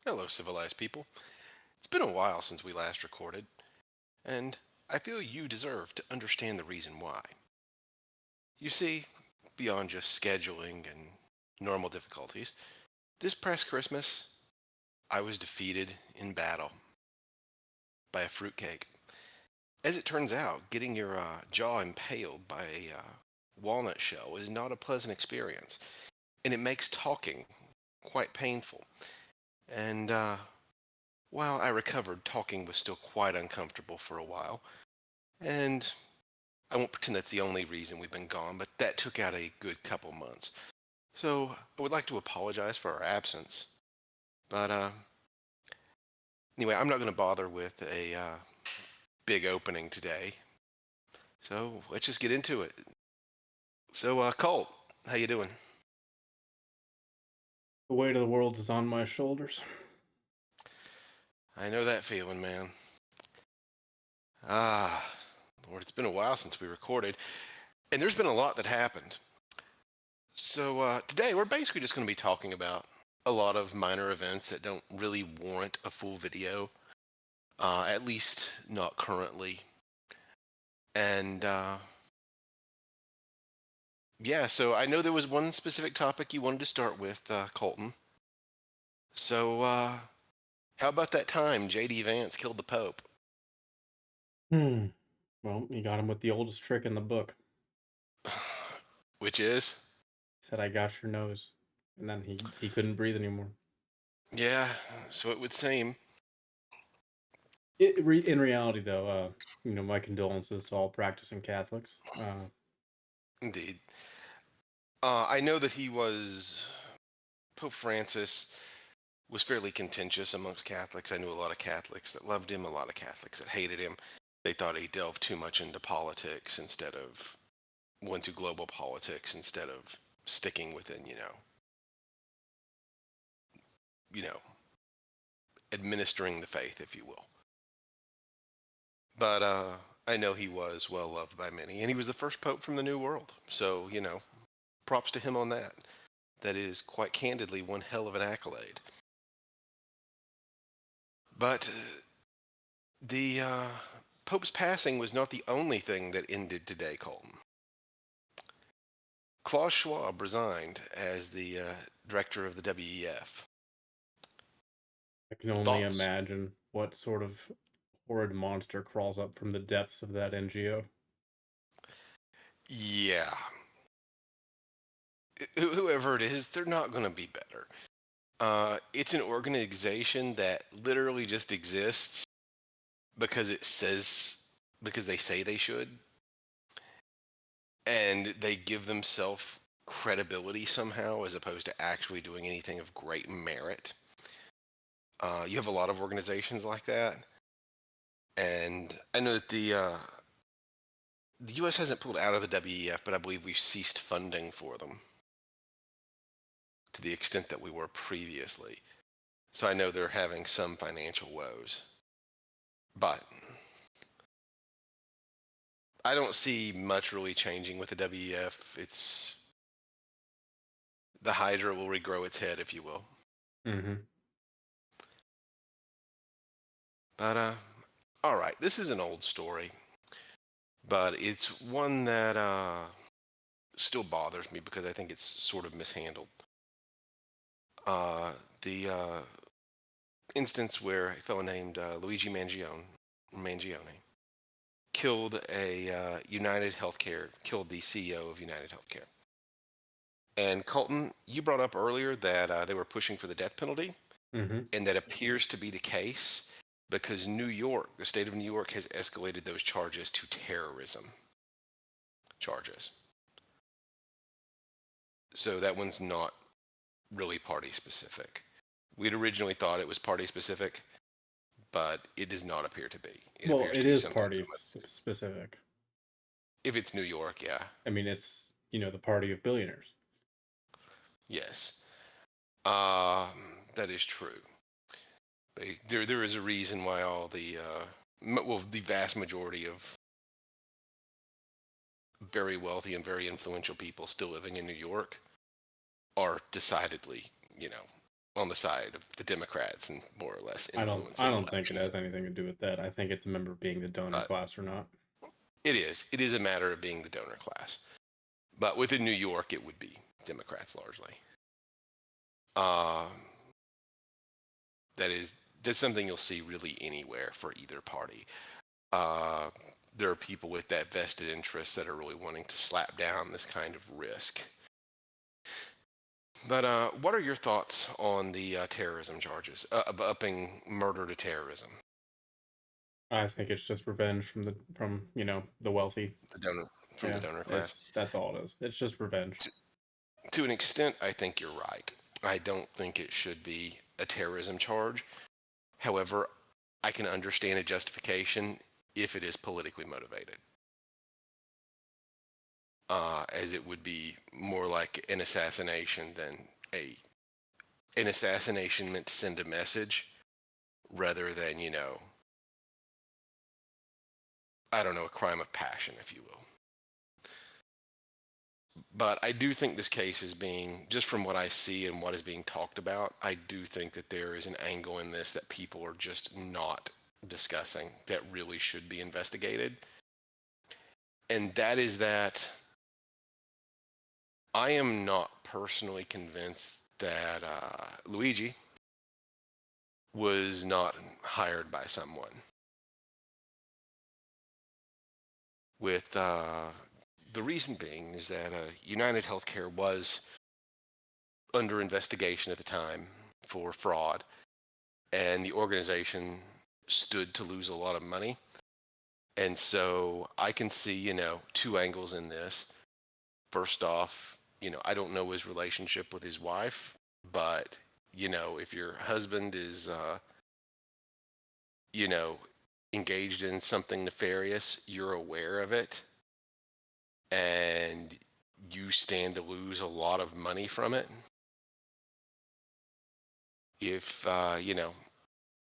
Hello, civilized people. It's been a while since we last recorded, and I feel you deserve to understand the reason why. You see, beyond just scheduling and normal difficulties, this past Christmas, I was defeated in battle by a fruitcake. As it turns out, getting your jaw impaled by a walnut shell is not a pleasant experience, and it makes talking quite painful. And while I recovered, talking was still quite uncomfortable for a while. And I won't pretend that's the only reason we've been gone, but that took out a good couple months. So I would like to apologize for our absence. But anyway, I'm not going to bother with a big opening today. So let's just get into it. So Colt, how you doing? The weight of the world is on my shoulders. I know that feeling, man. Ah, Lord, it's been a while since we recorded, and there's been a lot that happened. So today we're basically just going to be talking about a lot of minor events that don't really warrant a full video, at least not currently. And yeah, so I know there was one specific topic you wanted to start with, Colton. So how about that time JD Vance killed the Pope? Hmm. Well, you got him with the oldest trick in the book. Which is, He said, "I got your nose," and then he couldn't breathe anymore. yeah, so it would seem. In reality, though, my condolences to all practicing Catholics. Indeed. I know that he was Pope Francis was fairly contentious amongst Catholics. I knew a lot of Catholics that loved him, a lot of Catholics that hated him. They thought he delved too much into politics instead of went to global politics instead of sticking within, you know, administering the faith, if you will. But I know he was well loved by many, and he was the first pope from the New World. So, props to him on that. That is quite candidly one hell of an accolade. But the Pope's passing was not the only thing that ended today, Colton. Klaus Schwab resigned as the director of the WEF. I can only Thoughts? imagine what sort of horrid monster crawls up from the depths of that NGO. Yeah. Whoever it is, they're not going to be better. It's an organization that literally just exists because because they say they should, and they give themselves credibility somehow as opposed to actually doing anything of great merit. You have a lot of organizations like that, and I know that the U.S. hasn't pulled out of the WEF, but I believe we've ceased funding for them to the extent that we were previously. So I know they're having some financial woes, but I don't see much really changing with the WEF. It's the Hydra will regrow its head, if you will. Mm-hmm. But all right, this is an old story, but it's one that still bothers me because I think it's sort of mishandled. The instance where a fellow named Luigi Mangione killed a United Healthcare, killed the CEO of United Healthcare. And Colton, you brought up earlier that they were pushing for the death penalty, Mm-hmm. and that appears to be the case because New York, the state of New York, has escalated those charges to terrorism charges. So that one's not really party specific. We'd originally thought it was party specific, but it does not appear to be. It Well, appears it to be is something party domestic. specific. If it's New York, yeah, I mean, it's the party of billionaires. yes, that is true. There is a reason why all the well, the vast majority of very wealthy and very influential people still living in New York are decidedly, on the side of the Democrats and more or less I influencing don't think it elections. has anything to do with that. I think it's a member of being the donor But class or not. it is. It is a matter of being the donor class. But within New York, it would be Democrats largely. Uh, that's something you'll see really anywhere for either party. Uh, there are people with that vested interest that are really wanting to slap down this kind of risk. But what are your thoughts on the terrorism charges, of upping murder to terrorism? I think it's just revenge from the wealthy. The donor from the Yeah, donor class. that's all it is. It's just revenge. To an extent, I think you're right. I don't think it should be a terrorism charge. However, I can understand a justification if it is politically motivated, as it would be more like an assassination than a an assassination meant to send a message rather than, I don't know, a crime of passion, if you will. But I do think this case is being, just from what I see and what is being talked about, I do think that there is an angle in this that people are just not discussing that really should be investigated. And that is that I am not personally convinced that Luigi was not hired by someone. With the reason being is that United Healthcare was under investigation at the time for fraud, and the organization stood to lose a lot of money. And so I can see, two angles in this. First off, I don't know his relationship with his wife, but, if your husband is, you know, engaged in something nefarious, you're aware of it, and you stand to lose a lot of money from it. If,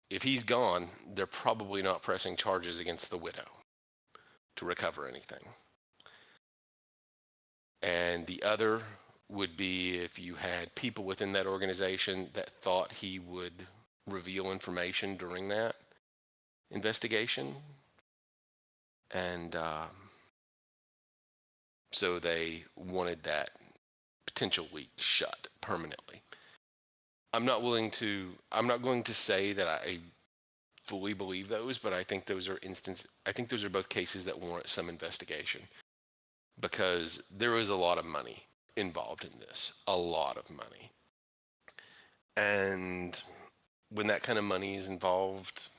if he's gone, they're probably not pressing charges against the widow to recover anything. And the other would be if you had people within that organization that thought he would reveal information during that investigation. And so they wanted that potential leak shut permanently. I'm not going to say that I fully believe those, but I think those are both cases that warrant some investigation because there is a lot of money involved in this, a lot of money. And when that kind of money is involved,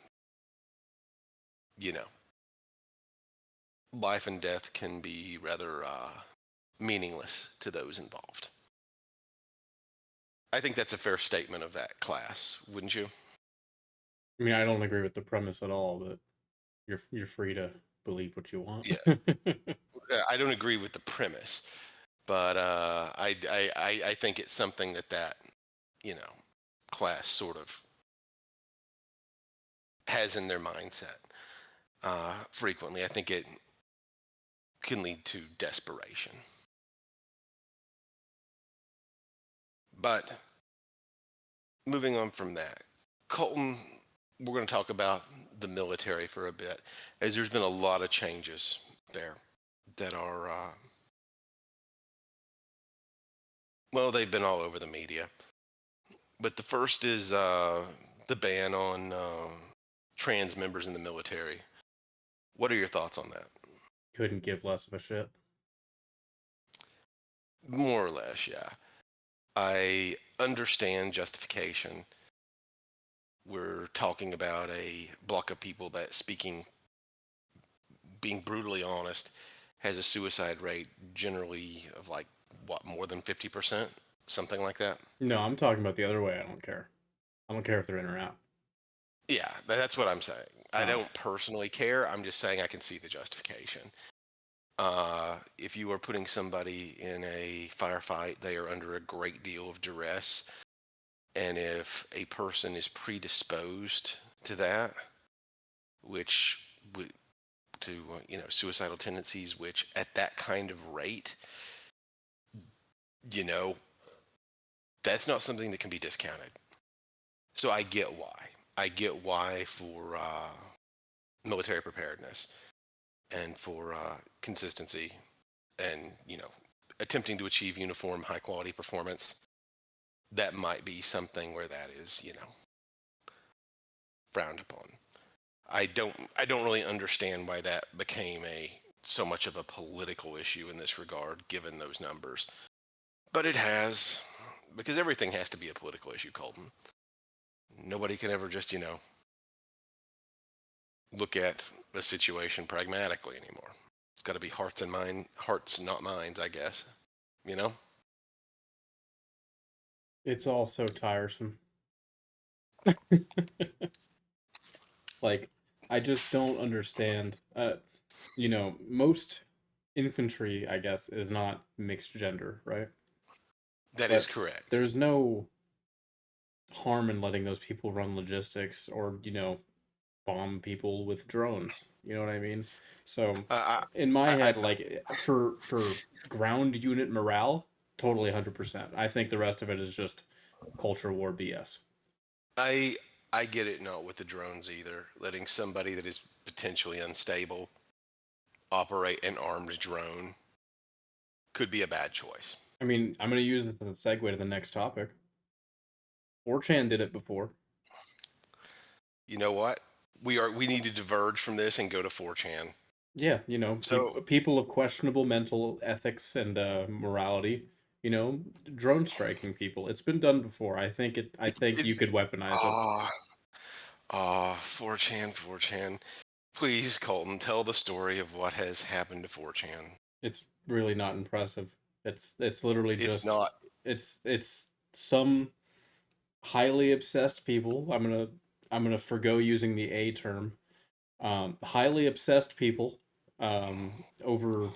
you know, life and death can be rather meaningless to those involved. I think that's a fair statement of that class, wouldn't you? I mean, I don't agree with the premise at all, but you're free to believe what you want. Yeah, I don't agree with the premise, but I think it's something that you know class sort of has in their mindset frequently. I think it can lead to desperation. But moving on from that, Colton, we're going to talk about the military for a bit, as there's been a lot of changes there that are, well, they've been all over the media. But the first is the ban on trans members in the military. What are your thoughts on that? Couldn't give less of a shit. More or less, yeah. I understand justification. We're talking about a block of people that being brutally honest, has a suicide rate generally of like, what, more than 50%? Something like that. No, I'm talking about the other way. I don't care. I don't care if they're in or out. Yeah, that's what I'm saying. I Oh, don't personally care. I'm just saying I can see the justification. If you are putting somebody in a firefight, they are under a great deal of duress. And if a person is predisposed to that, which would to suicidal tendencies, which at that kind of rate, you know, that's not something that can be discounted. So I get why. I get why for military preparedness and for consistency and, attempting to achieve uniform high quality performance. That might be something where that is, frowned upon. I don't really understand why that became a so much of a political issue in this regard given those numbers. But it has, because everything has to be a political issue, Colton. Nobody can ever just, look at the situation pragmatically anymore. It's got to be hearts not minds, I guess. You know? It's all so tiresome. Like, I just don't understand. Most infantry, I guess, is not mixed gender, right? That is But correct. there's no harm in letting those people run logistics or, bomb people with drones. You know what I mean? So, Uh, in my I, I, head, like for ground unit morale, totally 100%. I think the rest of it is just culture war BS. I, I get it not with the drones either. Letting somebody that is potentially unstable operate an armed drone could be a bad choice. I mean, I'm going to use this as a segue to the next topic. 4chan did it before. You know what? We need to diverge from this and go to 4chan. Yeah, So people of questionable mental ethics and morality, drone striking people. It's been done before. I think it's you could weaponize it. ah 4chan, 4chan. Please, Colton, tell the story of what has happened to 4chan. It's really not impressive. It's literally It's just not. it's some highly obsessed people. I'm gonna forgo using the A term. Highly obsessed people over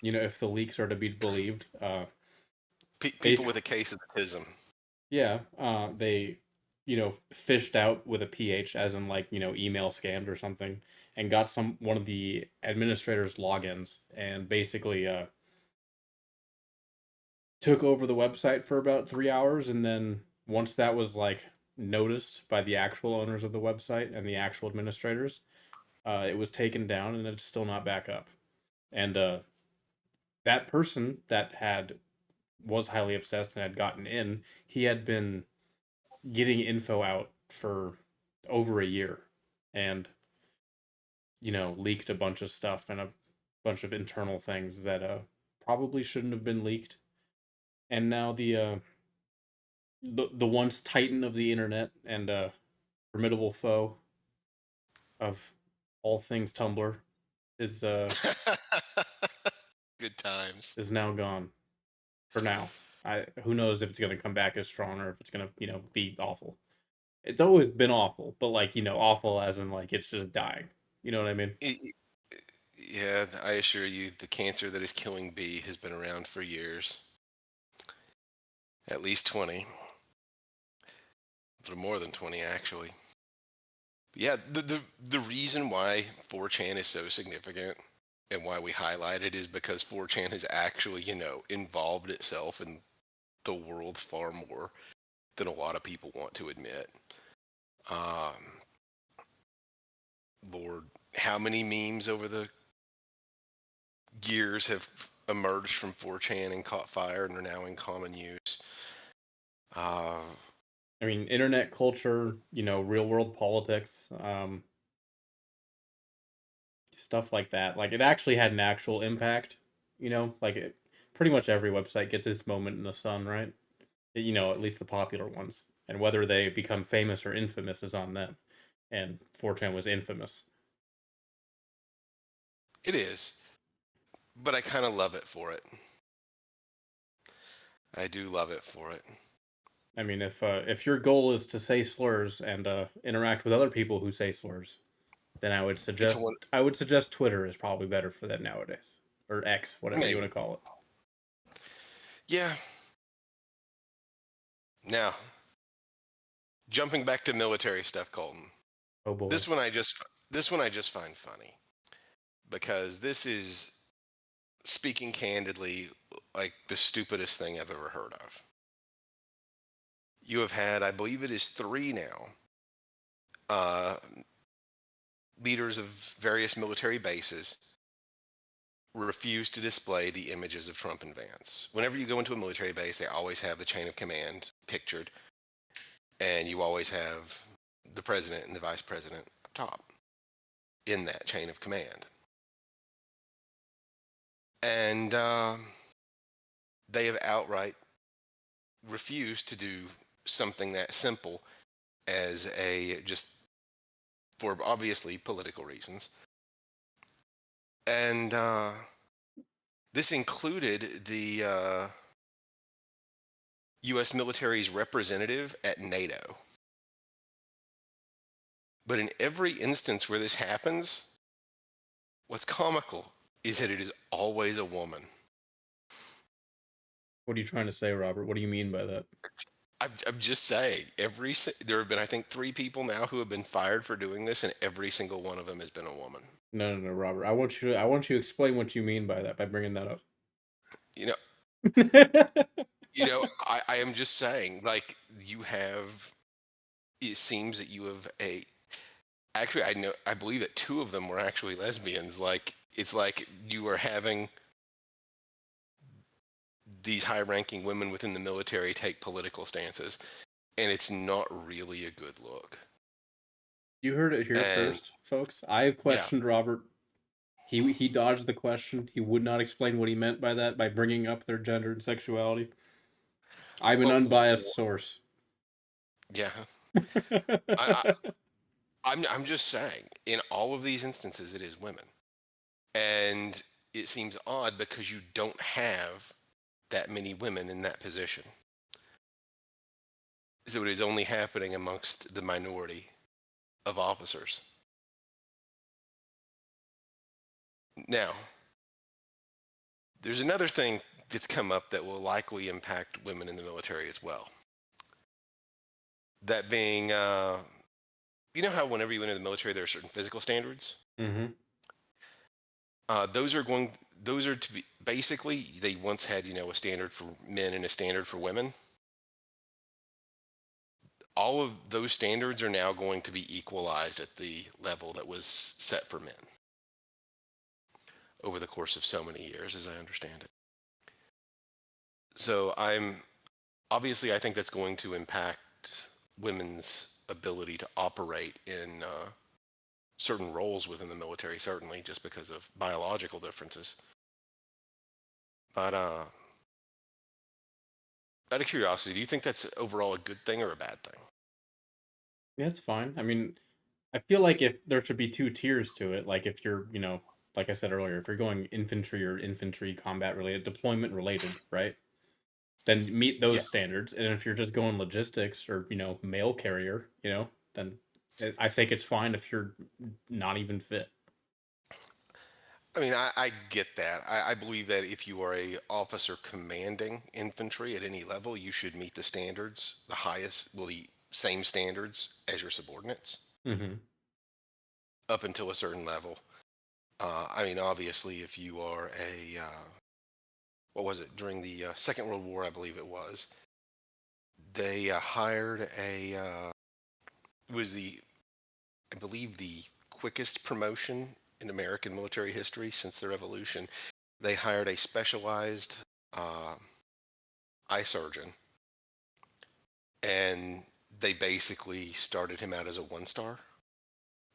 if the leaks are to be believed. People Basic with a case of the tism. Yeah, they fished out with a PH as in like email scammed or something, and got one of the administrators logins and basically took over the website for about 3 hours, and then once that was like noticed by the actual owners of the website and the actual administrators, it was taken down and it's still not back up. And that person that had was highly obsessed and had gotten in, he had been getting info out for over a year and leaked a bunch of stuff and a bunch of internal things that probably shouldn't have been leaked. And now the once titan of the internet and formidable foe of all things Tumblr is Good times. is now gone for now. I Who knows if it's going to come back as strong or if it's going to be awful. It's always been awful, but like awful as in like it's just dying. You know what I mean? Yeah, I assure you, the cancer that is killing B has been around for years, at least 20, a little more than 20 actually. Yeah, the reason why 4chan is so significant and why we highlight it is because 4chan has actually, involved itself in the world far more than a lot of people want to admit. Um, Lord, how many memes over the years have emerged from 4chan and caught fire and are now in common use? Uh, I mean, internet culture, real world politics, stuff like that. Like it actually had an actual impact. Pretty much every website gets its moment in the sun, right? At least the popular ones. And whether they become famous or infamous is on them. And 4chan was infamous. it is, but I kind of love it for it. I do love it for it. I mean, if your goal is to say slurs and interact with other people who say slurs, then It's one, I would suggest Twitter is probably better for that nowadays, or X, whatever you want maybe. to call it. Yeah. Now, jumping back to military stuff, Colton. Oh boy. This one I just this one I just find funny because this is, speaking candidly, like the stupidest thing I've ever heard of. you have had, I believe it is three now, uh, leaders of various military bases refuse to display the images of Trump and Vance. Whenever you go into a military base, they always have the chain of command pictured, and you always have the president and the vice president up top in that chain of command. And they have outright refused to do something that simple as a just for obviously political reasons. And this included the U.S. military's representative at NATO. But in every instance where this happens, what's comical is that it is always a woman. What are you trying to say, Robert? What do you mean by that? I'm just saying, there have been, I think, three people now who have been fired for doing this, and every single one of them has been a woman. No, no, no, Robert. I want you to explain what you mean by that by bringing that up. You know, I am just saying, like, you have. It seems that you have a. Actually, I believe that two of them were actually lesbians. Like, it's like you are having these high-ranking women within the military take political stances, and it's not really a good look. You heard it here And first, folks. I have yeah, questioned Robert. He dodged the question. He would not explain what he meant by that by bringing up their gender and sexuality. I'm an well, unbiased source. yeah. I, I'm just saying, in all of these instances, it is women, and it seems odd because you don't have that many women in that position. So it is only happening amongst the minority of officers. Now, there's another thing that's come up that will likely impact women in the military as well. That being, you know how whenever you enter the military, there are certain physical standards. Mm-hmm. Those are going. Those are to be basically. They once had, a standard for men and a standard for women. All of those standards are now going to be equalized at the level that was set for men over the course of so many years, as I understand it. So I think that's going to impact women's ability to operate in certain roles within the military, certainly just because of biological differences. But out of curiosity, do you think that's overall a good thing or a bad thing? Yeah, it's fine. I mean, I feel like if there should be two tiers to it, like if you're, like I said earlier, if you're going infantry or infantry combat related, deployment related, right? Then meet Yeah. those standards. And if you're just going logistics or, mail carrier, then I think it's fine if you're not even fit. I mean, I get that. I believe that if you are a officer commanding infantry at any level, you should meet the standards, the highest, well, the same standards as your subordinates Mm-hmm. up until a certain level. I mean, obviously, if you are what was it, during the Second World War, I believe it was, they hired it was I believe, the quickest promotion in American military history since the Revolution. They hired a specialized uh, eye surgeon, and they basically started him out as a 1 star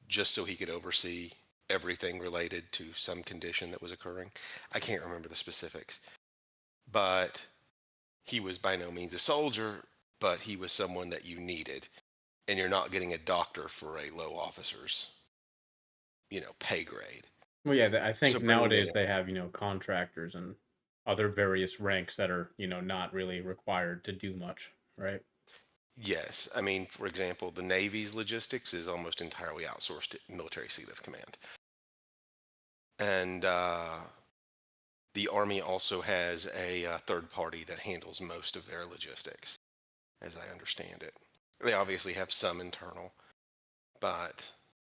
just so he could oversee everything related to some condition that was occurring. I can't remember the specifics, but he was by no means a soldier, but he was someone that you needed. And you're not getting a doctor for a low officer's, pay grade. Well, yeah, I So think bringing nowadays in, they have, contractors and other various ranks that are, not really required to do much, right? yes, I mean, for example, the Navy's logistics is almost entirely outsourced to military sea lift command. And the Army also has a third party that handles most of their logistics, as I understand it. They obviously have some internal, but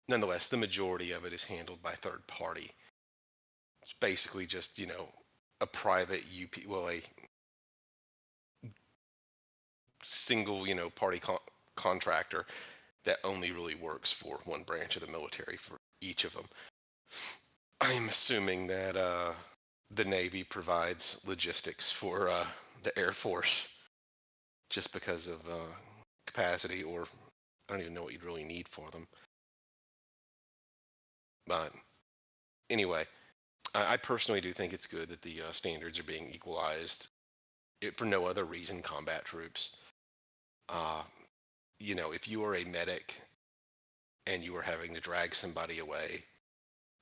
nonetheless, the majority of it is handled by third party. It's basically just, a private UP, well, single, party contractor that only really works for one branch of the military for each of them. I'm assuming that the Navy provides logistics for the Air Force just because of capacity, or I don't even know what you'd really need for them. But anyway, I personally do think it's good that the standards are being equalized, for no other reason. Combat troops. Uh, if you are a medic and you are having to drag somebody away,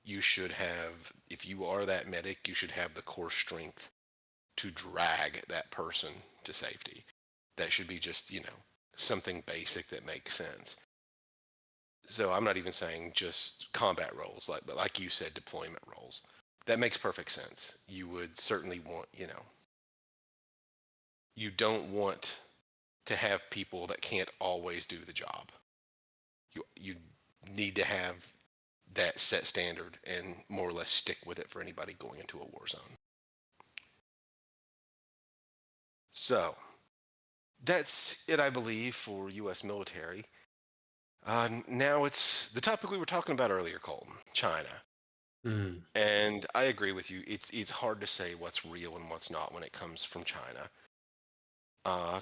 you should have, if you are that medic, you should have the core strength to drag that person to safety. That should be just, something basic that makes sense. So I'm not even saying just combat roles, but like you said, deployment roles. That makes perfect sense. You would certainly want, you don't want to have people that can't always do the job. You need to have that set standard and more or less stick with it for anybody going into a war zone. So that's it, I believe, for U.S. military. Now it's the topic we were talking about earlier, Colton, China. Mm. And I agree with you. It's hard to say what's real and what's not when it comes from China. Uh,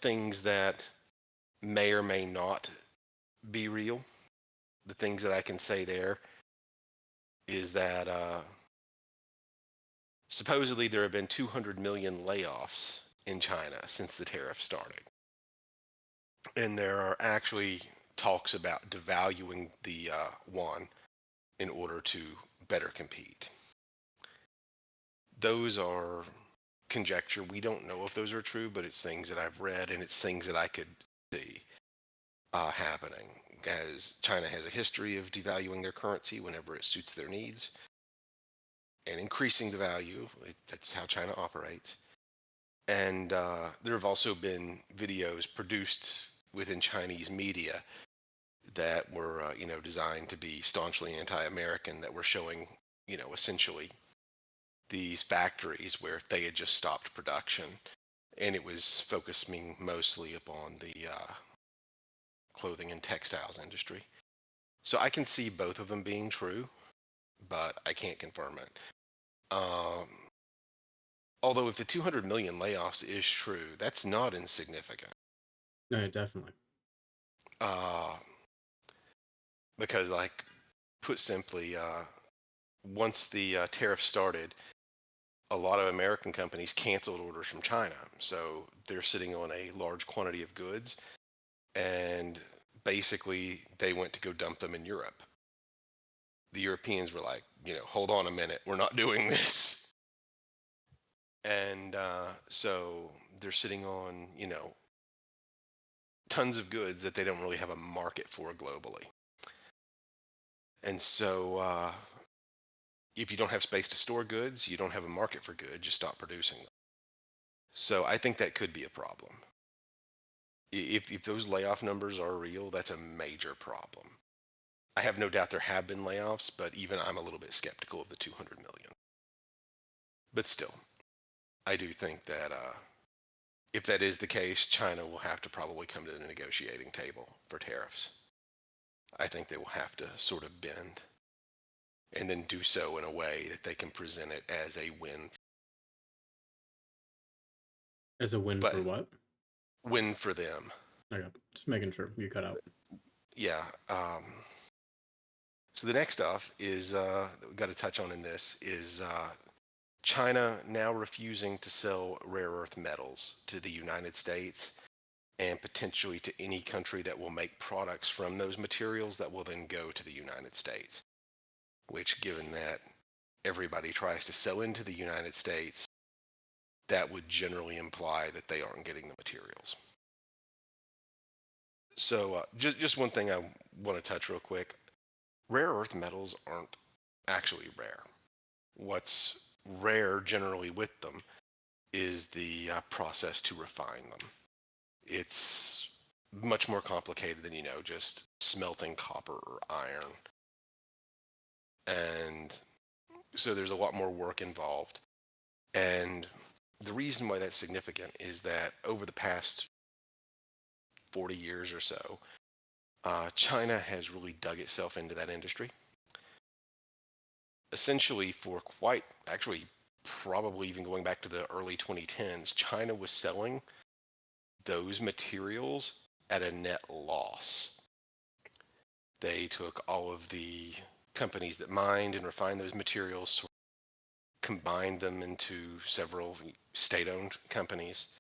things that may or may not be real. The things that I can say there is that supposedly there have been 200 million layoffs in China since the tariff started. And there are actually talks about devaluing the yuan in order to better compete. Those are conjecture. We don't know if those are true, but it's things that I've read and it's things that I could see happening, as China has a history of devaluing their currency whenever it suits their needs and increasing the value. That's how China operates. And there have also been videos produced within Chinese media that were, designed to be staunchly anti-American, that were showing, essentially these factories where they had just stopped production, and it was focusing mostly upon the clothing and textiles industry. So I can see both of them being true, but I can't confirm it. Although if the 200 million layoffs is true, that's not insignificant. No, definitely. Uh, because, like, put simply, once the tariff started, a lot of American companies canceled orders from China. So they're sitting on a large quantity of goods, and basically they went to go dump them in Europe. The Europeans were like, hold on a minute, we're not doing this. And so they're sitting on, tons of goods that they don't really have a market for globally. And so if you don't have space to store goods, you don't have a market for goods, you stop producing them. So I think that could be a problem. If those layoff numbers are real, that's a major problem. I have no doubt there have been layoffs, but even I'm a little bit skeptical of the 200 million. But still, I do think that if that is the case, China will have to probably come to the negotiating table for tariffs. I think they will have to sort of bend and then do so in a way that they can present it as a win. As a win But for what? win for them. Okay, just making sure you cut out. Yeah. So the next stuff is that we've got to touch on in this is China now refusing to sell rare earth metals to the United States and potentially to any country that will make products from those materials that will then go to the United States. Which, given that everybody tries to sell into the United States, that would generally imply that they aren't getting the materials. So just one thing I want to touch real quick. Rare earth metals aren't actually rare. What's rare generally with them is the process to refine them. It's much more complicated than, just smelting copper or iron. And so there's a lot more work involved. And the reason why that's significant is that over the past 40 years or so, China has really dug itself into that industry. Essentially, for quite actually, probably even going back to the early 2010s, China was selling those materials at a net loss. They took all of the companies that mined and refined those materials, combined them into several state-owned companies,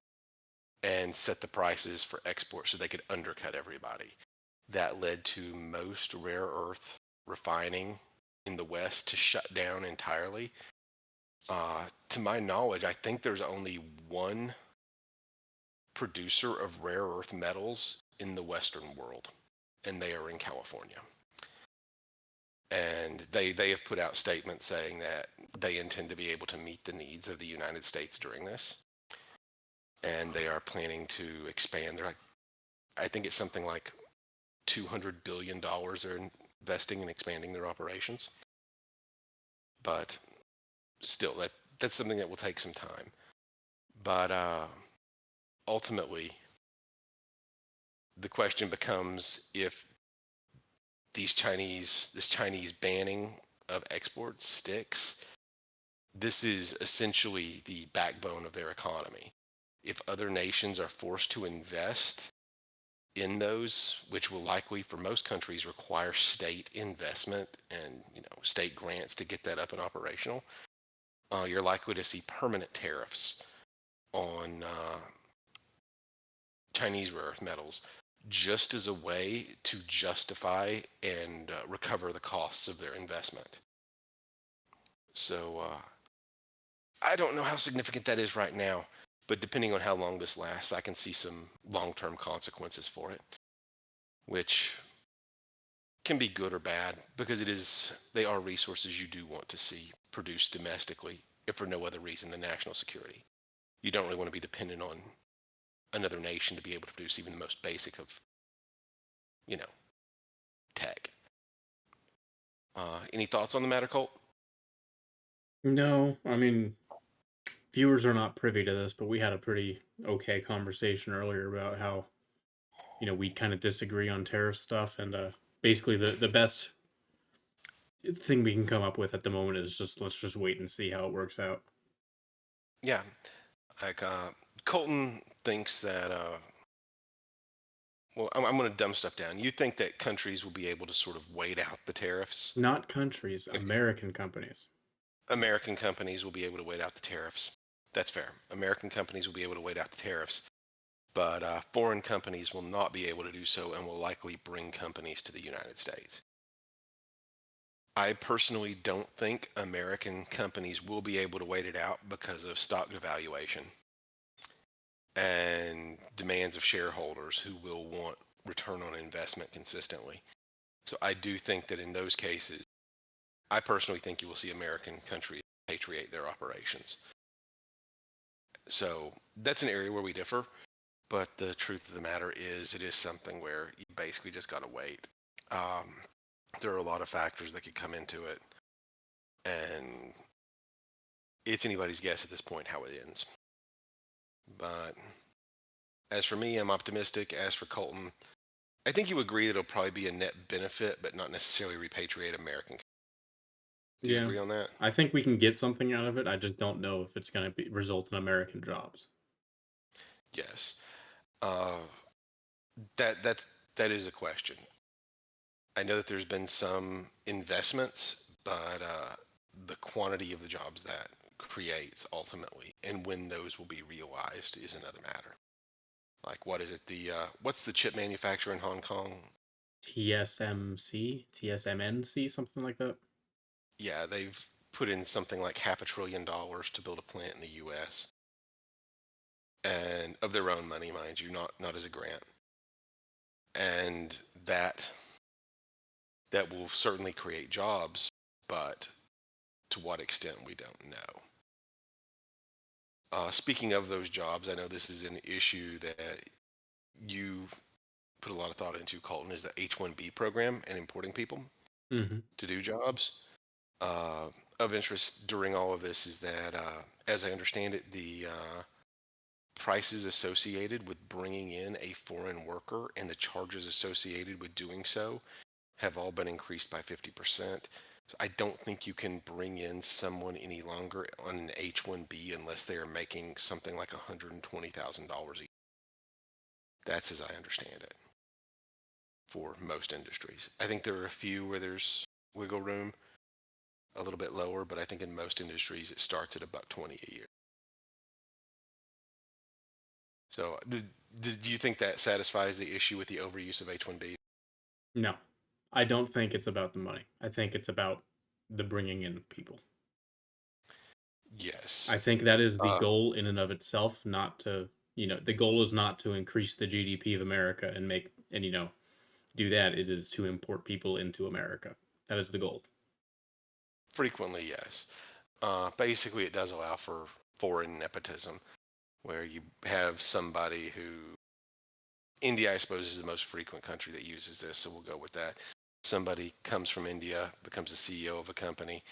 and set the prices for export so they could undercut everybody. That led to most rare earth refining in the West to shut down entirely. To my knowledge, I think there's only one producer of rare earth metals in the Western world, and they are in California. And they have put out statements saying that they intend to be able to meet the needs of the United States during this, and they are planning to expand. They're like, I think it's something like $200 billion they're investing in expanding their operations. But still, that's something that will take some time. But ultimately, the question becomes if this Chinese banning of exports sticks, this is essentially the backbone of their economy. If other nations are forced to invest in those, which will likely for most countries require state investment and state grants to get that up and operational, you're likely to see permanent tariffs on Chinese rare earth metals, just as a way to justify and recover the costs of their investment. So I don't know how significant that is right now, but depending on how long this lasts, I can see some long-term consequences for it, which can be good or bad because they are resources you do want to see produced domestically, if for no other reason than national security. You don't really want to be dependent on another nation to be able to produce even the most basic of, you know, tech. Any thoughts on the matter, Colt? No, I mean, viewers are not privy to this, but we had a pretty okay conversation earlier about how we kind of disagree on tariff stuff, and basically the best thing we can come up with at the moment is just let's just wait and see how it works out. Yeah, like Colton thinks that. Well, I'm going to dumb stuff down. You think that countries will be able to sort of wait out the tariffs? Not countries, Like American companies. American companies will be able to wait out the tariffs. That's fair. American companies will be able to wait out the tariffs, but foreign companies will not be able to do so and will likely bring companies to the United States. I personally don't think American companies will be able to wait it out because of stock devaluation and demands of shareholders who will want return on investment consistently. So I do think that in those cases, I personally think you will see American countries repatriate their operations. So that's an area where we differ. But the truth of the matter is, it is something where you basically just got to wait. Um, there are a lot of factors that could come into it, and it's anybody's guess at this point how it ends. But as for me, I'm optimistic. As for Colton, I think you agree that it'll probably be a net benefit, but not necessarily repatriate American. Do you Yeah, agree on that? I think we can get something out of it. I just don't know if it's going to result in American jobs. Yes. Uh, that is a question. I know that there's been some investments, but the quantity of the jobs that creates ultimately, and when those will be realized, is another matter. Like, what is it? What's the chip manufacturer in Hong Kong? TSMC, TSMNC, something like that. Yeah, they've put in something like $500 billion to build a plant in the U.S. and of their own money, mind you, not as a grant. And that will certainly create jobs, but to what extent we don't know. Speaking of those jobs, I know this is an issue that you put a lot of thought into, Colton, is the H-1B program and importing people Hmm. to do jobs. Of interest during all of this is that, as I understand it, the prices associated with bringing in a foreign worker and the charges associated with doing so have all been increased by 50%. So I don't think you can bring in someone any longer on an H-1B unless they are making something like $120,000 a year. That's as I understand it for most industries. I think there are a few where there's wiggle room, a little bit lower, but I think in most industries it starts at about 20 a year. So do you think that satisfies the issue with the overuse of H-1B? No, I don't think it's about the money. I think it's about the bringing in of people. Yes. I think that is the Uh, goal in and of itself, not to, the goal is not to increase the GDP of America and do that. It is to import people into America. That is the goal. Frequently, yes. Basically, it does allow for foreign nepotism, where you have somebody who, India, I suppose, is the most frequent country that uses this, so we'll go with that. Somebody comes from India, becomes the CEO of a company,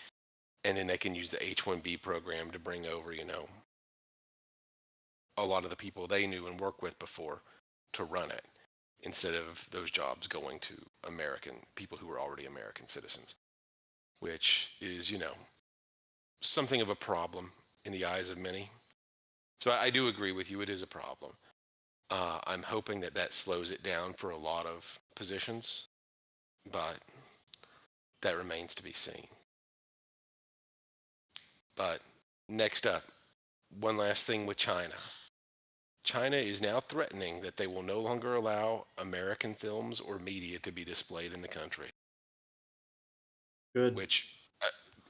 and then they can use the H-1B program to bring over, a lot of the people they knew and worked with before to run it, instead of those jobs going to American people who were already American citizens, which is, something of a problem in the eyes of many. So I do agree with you. It is a problem. I'm hoping that that slows it down for a lot of positions, but that remains to be seen. But next up, one last thing with China. China is now threatening that they will no longer allow American films or media to be displayed in the country, Good. which,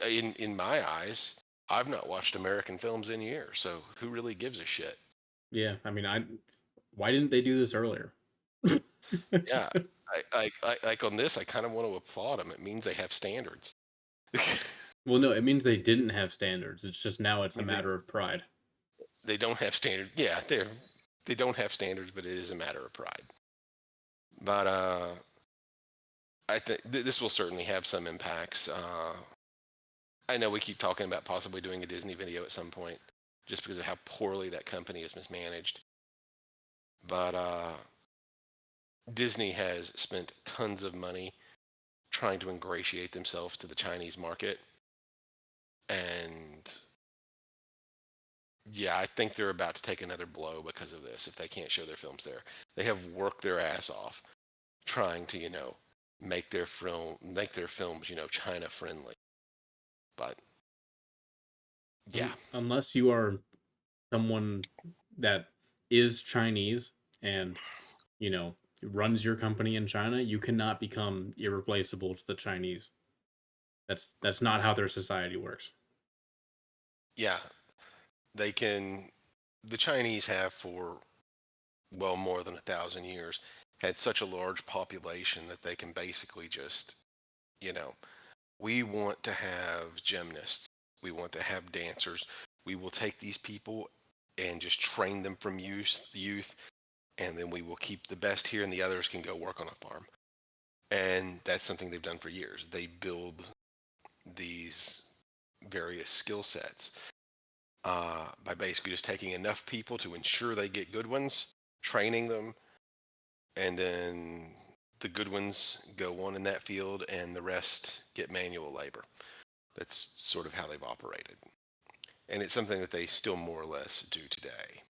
in my eyes, I've not watched American films in years, so who really gives a shit? Yeah, I mean, why didn't they do this earlier? Yeah, like on this, I kind of want to applaud them. It means they have standards. Well, no, it means they didn't have standards. It's just now it's a they matter of pride. they don't have standards. Yeah, they don't have standards, but it is a matter of pride. But I think this will certainly have some impacts. I know we keep talking about possibly doing a Disney video at some point, just because of how poorly that company is mismanaged. But Disney has spent tons of money trying to ingratiate themselves to the Chinese market, and yeah, I think they're about to take another blow because of this if they can't show their films there. They have worked their ass off trying to, make their films, China friendly. But yeah, Unless you are someone that is Chinese and, you know, runs your company in China, you cannot become irreplaceable to the Chinese. That's not how their society works. yeah, they can. The Chinese have for well more than 1,000 years had such a large population that they can basically just, you know, we want to have gymnasts, we want to have dancers. We will take these people and just train them from youth, and then we will keep the best here, and the others can go work on a farm. And that's something they've done for years. They build these various skill sets by basically just taking enough people to ensure they get good ones, training them, and then the good ones go on in that field, and the rest get manual labor. That's sort of how they've operated. And it's something that they still more or less do today,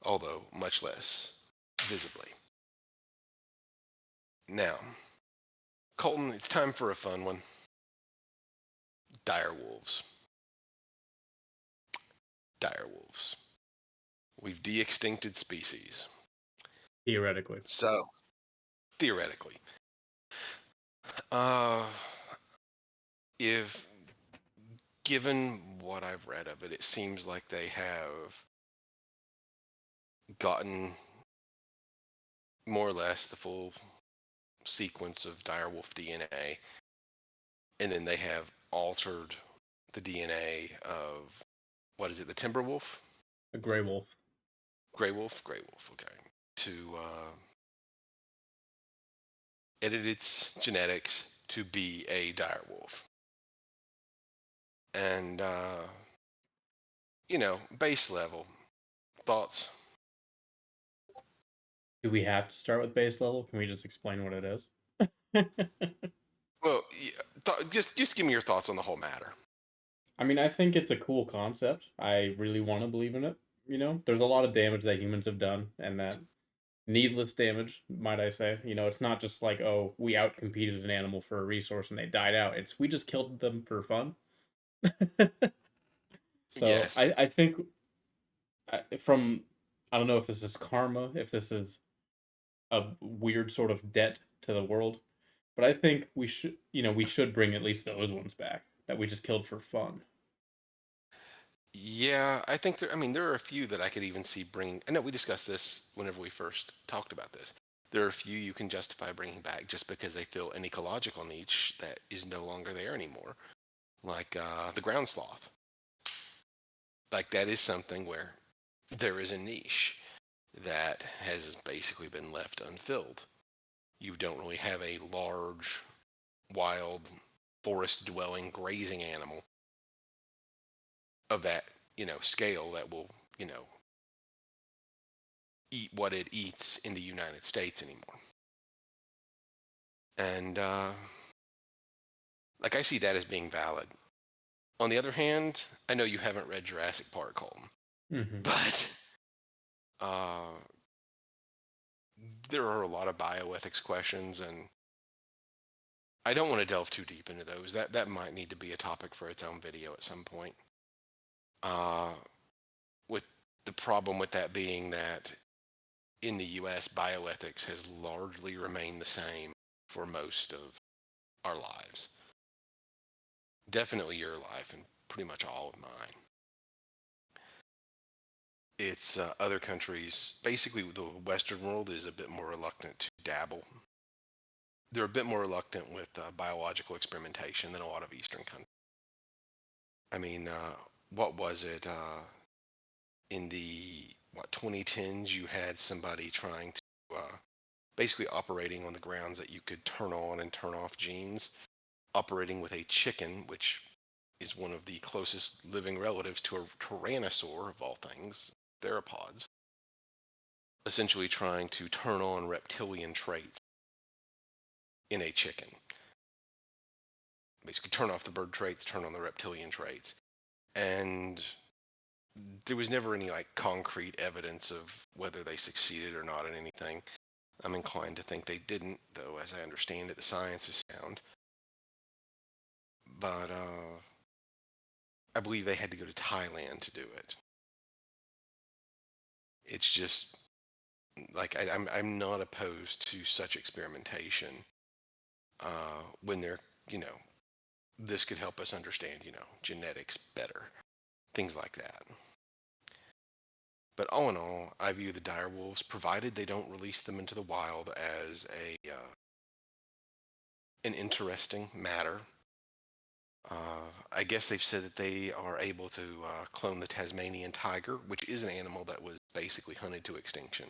although much less visibly. Now, Colton, it's time for a fun one. Dire wolves. Dire wolves. We've de-extincted species. Theoretically. So, theoretically, uh, if given what I've read of it, it seems like they have gotten more or less the full sequence of direwolf DNA, and then they have altered the DNA of, what is it, the timber wolf, A gray wolf. gray wolf, okay, to edit its genetics to be a dire wolf. And base level, Thoughts? Do we have to start with base level? Can we just explain what it is? Well, yeah, just give me your thoughts on the whole matter. I mean, I think it's a cool concept. I really want to believe in it. There's a lot of damage that humans have done, and that needless damage, might I say. It's not just like, oh, we outcompeted an animal for a resource and they died out. It's we just killed them for fun. So Yes. I think from I don't know if this is karma, if this is a weird sort of debt to the world, but I think we should bring at least those ones back that we just killed for fun. Yeah, I think there. I mean, there are a few that I could even see bringing. I know we discussed this whenever we first talked about this. There are a few you can justify bringing back just because they fill an ecological niche that is no longer there anymore, like the ground sloth. Like that is something where there is a niche that has basically been left unfilled. You don't really have a large, wild, forest-dwelling grazing animal of that scale that will eat what it eats in the United States anymore. And like I see that as being valid. On the other hand, I know you haven't read Jurassic Park, Colton, Hmm. but uh, there are a lot of bioethics questions, and I don't want to delve too deep into those. That might need to be a topic for its own video at some point. Uh, with the problem with that being that in the U.S., bioethics has largely remained the same for most of our lives. Definitely your life and pretty much all of mine. It's other countries, basically the Western world is a bit more reluctant to dabble. They're a bit more reluctant with biological experimentation than a lot of Eastern countries. I mean, what was it? In the 2010s, you had somebody trying to basically operating on the grounds that you could turn on and turn off genes, operating with a chicken, which is one of the closest living relatives to a tyrannosaur of all things, theropods, essentially trying to turn on reptilian traits in a chicken. Basically, turn off the bird traits, turn on the reptilian traits. And there was never any like concrete evidence of whether they succeeded or not in anything. I'm inclined to think they didn't, though, as I understand it, the science is sound. But I believe they had to go to Thailand to do it. It's just like I'm not opposed to such experimentation when they're you know this could help us understand genetics better, things like that. But all in all, I view the dire wolves, provided they don't release them into the wild, as a an interesting matter. I guess they've said that they are able to clone the Tasmanian tiger, which is an animal that was basically hunted to extinction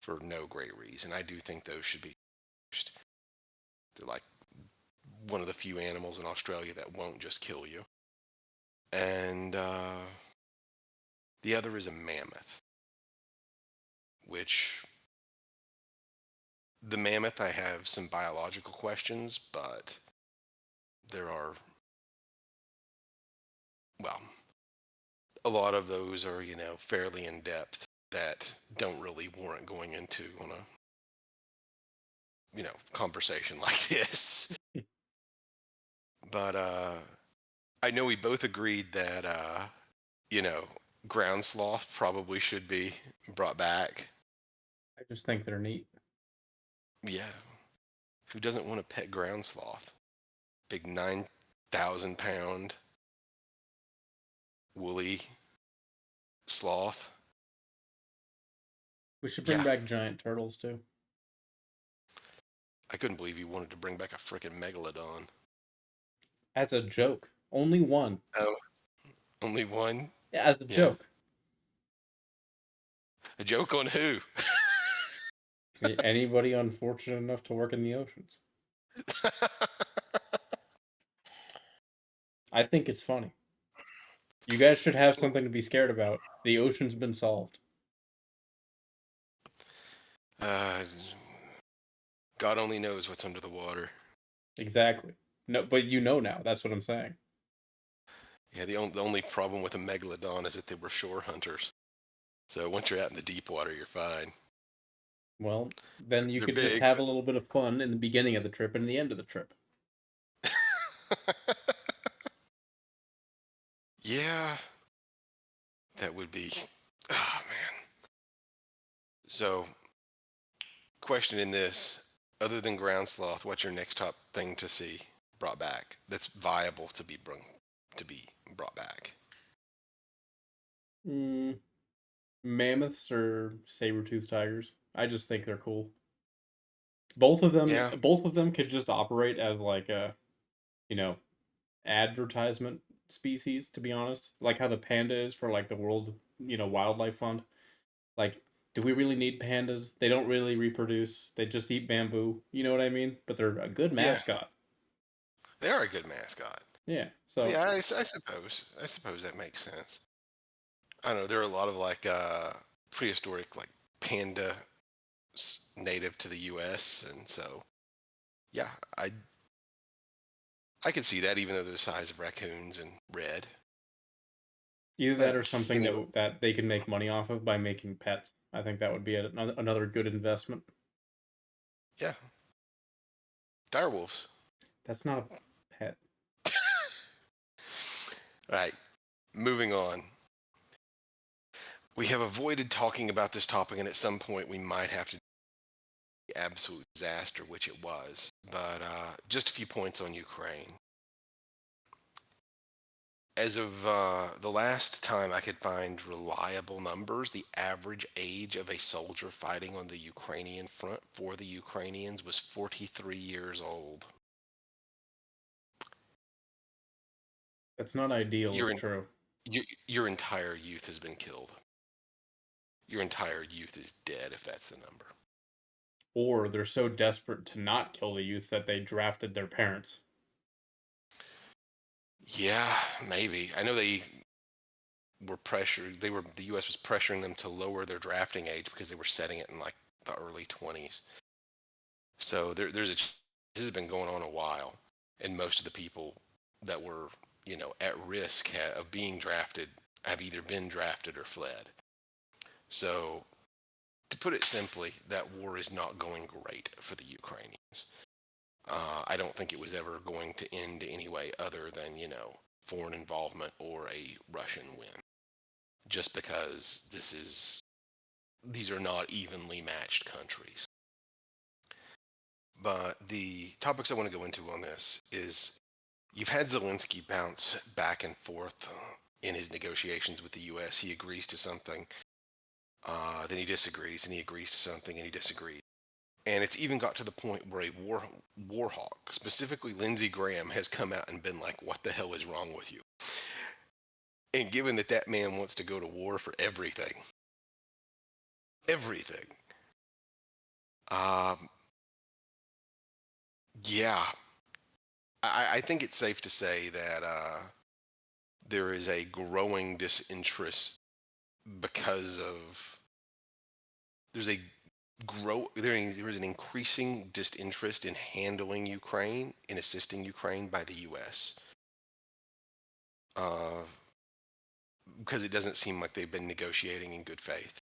for no great reason. I do think those should be used. They're like one of the few animals in Australia that won't just kill you. And the other is a mammoth, which the mammoth, I have some biological questions, but there are, well, a lot of those are, fairly in depth that don't really warrant going into on a, conversation like this. But I know we both agreed that, you know, ground sloth probably should be brought back. I just think they're neat. Yeah. Who doesn't want a pet ground sloth? Big 9,000 pound woolly sloth. We should bring Yeah. back giant turtles too. I couldn't believe you wanted to bring back a frickin' megalodon. As a joke. Only one. Oh, only one? Yeah, as a Yeah. joke. A joke on who? Anybody unfortunate enough to work in the oceans. I think it's funny. You guys should have something to be scared about. The ocean's been solved. Uh, God only knows what's under the water. Exactly. No, but you know now. That's what I'm saying. Yeah, the only problem with a megalodon is that they were shore hunters. So once you're out in the deep water, you're fine. Well, then you They're could just big, have a little bit of fun in the beginning of the trip and the end of the trip. but yeah, that would be. Oh man. So, question in this: other than ground sloth, what's your next top thing to see brought back that's viable to be brought back? Mm, mammoths or saber-toothed tigers. I just think they're cool. Yeah, Both of them could just operate as like a, you know, advertisement species, to be honest. Like how the panda is for like the World, Wildlife Fund. Like, do we really need pandas? They don't really reproduce. They just eat bamboo. You know what I mean? But they're a good yeah, mascot. they are a good mascot. Yeah. So So yeah, I suppose that makes sense. I don't know. There are a lot of like prehistoric like panda native to the U.S. and so yeah, I could see that even though they're the size of raccoons and red. either that But or something anyway, that they can make money off of by making pets. I think that would be another good investment. yeah, direwolves. That's not a pet. All right, moving on. We have avoided talking about this topic, and at some point we might have to do the absolute disaster, which it was. But just a few points on Ukraine. As of the last time I could find reliable numbers, the average age of a soldier fighting on the Ukrainian front for the Ukrainians was 43 years old. That's not ideal Your, if en- true. your entire youth has been killed. Your entire youth is dead if that's the number. Or they're so desperate to not kill the youth that they drafted their parents. Yeah, maybe. I know they were pressured. The U.S. was pressuring them to lower their drafting age because they were setting it in like the early 20s. So this has been going on a while, and most of the people that were at risk of being drafted have either been drafted or fled. So to put it simply, that war is not going great for the Ukrainians. I don't think it was ever going to end any way other than foreign involvement or a Russian win. Just because these are not evenly matched countries. But the topics I want to go into on this is you've had Zelensky bounce back and forth in his negotiations with the U.S. He agrees to something, then he disagrees, and he agrees to something, and he disagrees. And it's even got to the point where a war hawk, specifically Lindsey Graham, has come out and been like, "What the hell is wrong with you?" And given that that man wants to go to war for everything, everything, um, yeah, I think it's safe to say that there is a growing disinterest because of there's a there is an increasing disinterest in handling Ukraine, in assisting Ukraine by the U.S. Uh, because it doesn't seem like they've been negotiating in good faith.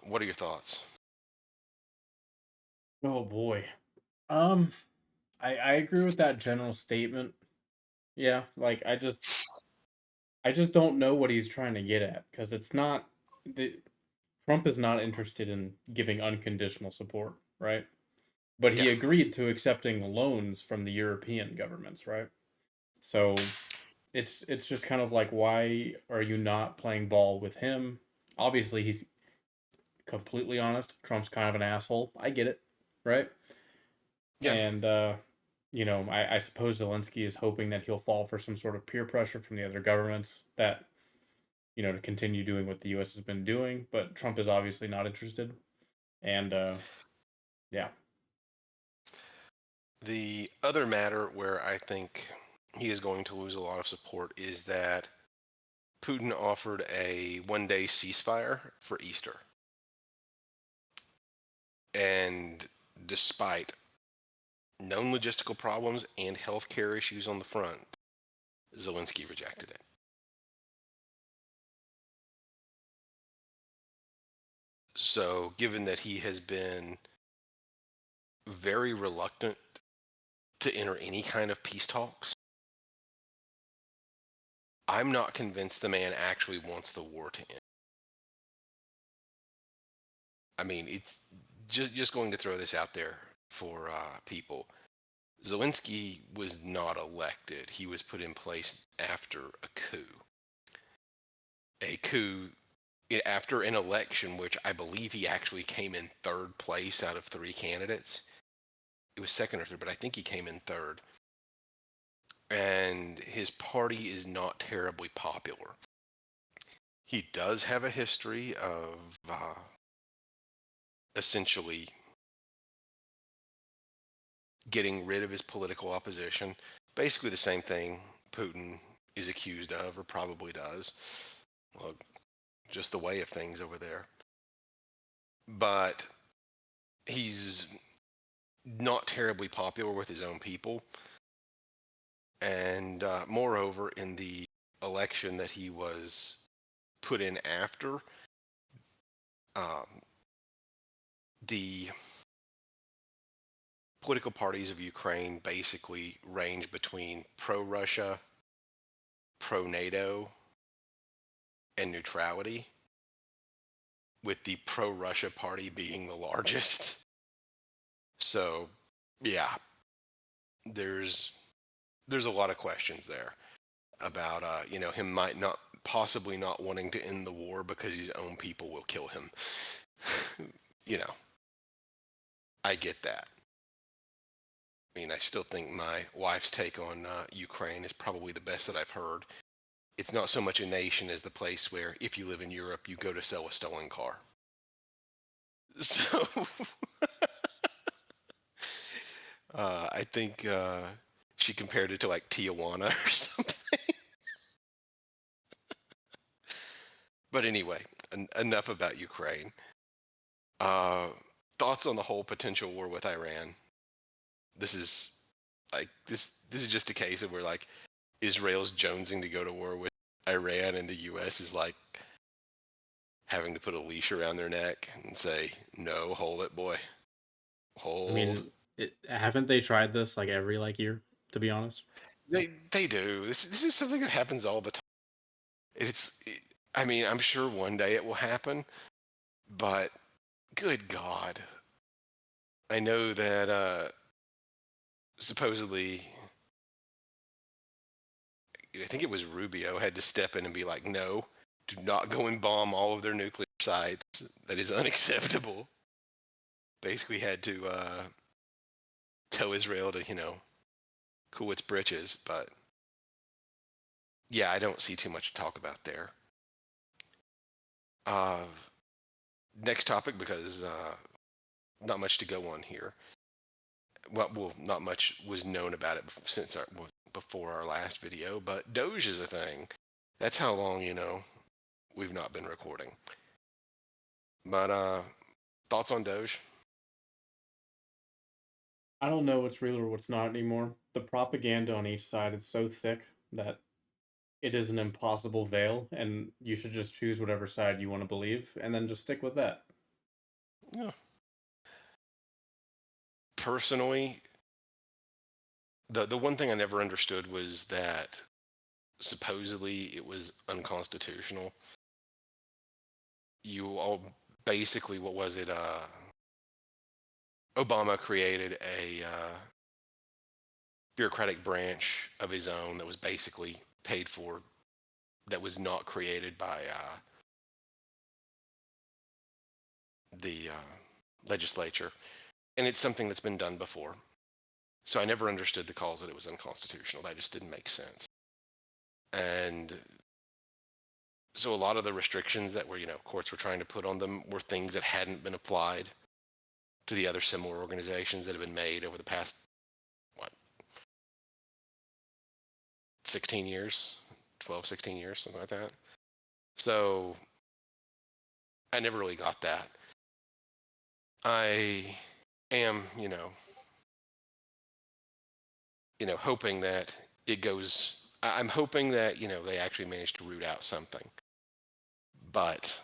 What are your thoughts? Oh boy. Um, I agree with that general statement. Yeah, like I just don't know what he's trying to get at because it's not the Trump is not interested in giving unconditional support, right? But Yeah, he agreed to accepting loans from the European governments, right? So it's just kind of like why are you not playing ball with him? Obviously, he's completely honest. Trump's kind of an asshole. I get it, right? yeah. And I suppose Zelensky is hoping that he'll fall for some sort of peer pressure from the other governments that to continue doing what the U.S. has been doing. But Trump is obviously not interested. And yeah, The other matter where I think he is going to lose a lot of support is that Putin offered a 1-day ceasefire for Easter. And despite known logistical problems and healthcare issues on the front, Zelensky rejected it. So, given that he has been very reluctant to enter any kind of peace talks, I'm not convinced the man actually wants the war to end. I mean, it's just going to throw this out there for people. Zelensky was not elected. He was put in place after a coup. A coup after an election, which I believe he actually came in third place out of three candidates. It was second or third, but I think he came in third. And his party is not terribly popular. He does have a history of essentially getting rid of his political opposition. Basically, the same thing Putin is accused of, or probably does. Well, just the way of things over there. But he's not terribly popular with his own people. And moreover, in the election that he was put in after, um, the political parties of Ukraine basically range between pro-Russia, pro-NATO, and neutrality, with the pro-Russia party being the largest. So, yeah, there's a lot of questions there about him might not possibly not wanting to end the war because his own people will kill him. you know, I get that. I mean, I still think my wife's take on Ukraine is probably the best that I've heard. It's not so much a nation as the place where, if you live in Europe, you go to sell a stolen car. So I think she compared it to like Tijuana or something. But anyway, enough about Ukraine. Uh, Thoughts on the whole potential war with Iran? This is this is just a case of where like Israel's jonesing to go to war with Iran, and the U.S. is like having to put a leash around their neck and say, "No, hold it, boy, I hold." mean, haven't they tried this like every like year? To be honest, They do. This is something that happens all the time. I mean, I'm sure one day it will happen, but good God, I know that supposedly, I think it was Rubio had to step in and be like, "No, do not go and bomb all of their nuclear sites. That is unacceptable." Basically, had to tell Israel to cool its britches. But yeah, I don't see too much to talk about there. Uh, Next topic, because not much to go on here. Well, not much was known about it since before our last video, but Doge is a thing. That's how long we've not been recording. But thoughts on Doge? I don't know what's real or what's not anymore. The propaganda on each side is so thick that it is an impossible veil, and you should just choose whatever side you want to believe, and then just stick with that. Yeah. Personally, the one thing I never understood was that supposedly it was unconstitutional. You all basically, what was it? Obama created a bureaucratic branch of his own that was basically paid for, that was not created by the legislature, and it's something that's been done before. So I never understood the cause that it was unconstitutional. That just didn't make sense. And so a lot of the restrictions that were, courts were trying to put on them were things that hadn't been applied to the other similar organizations that have been made over the past, what, 16 years, 12, 16 years, something like that. So I never really got that. I am, hoping that it goes. I'm hoping that they actually manage to root out something, but